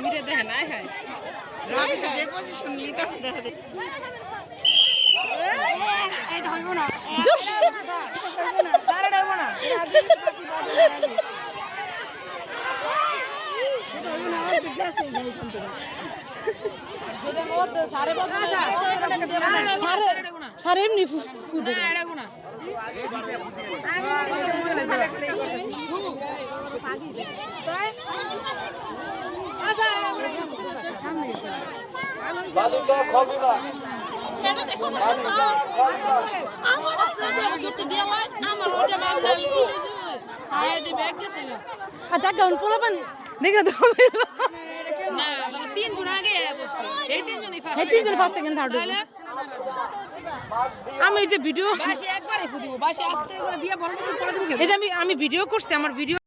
মিরে দেখেন আয় হায় যে পজিশন নিতেছে দেখা যায় এটা হইব না তারা হইব না সারে এমনি জায়গা পোলাপান দেখে তিনজন আগে এই তিনজনই ফার্স্ট সেকেন্ড থার্ড আমি এই যে ভিডিও বাসে একবারে ফুদিব বাসে আস্তে করে দিয়া বড় করে পড়ে দিব এই যে আমি ভিডিও করছি আমার ভিডিও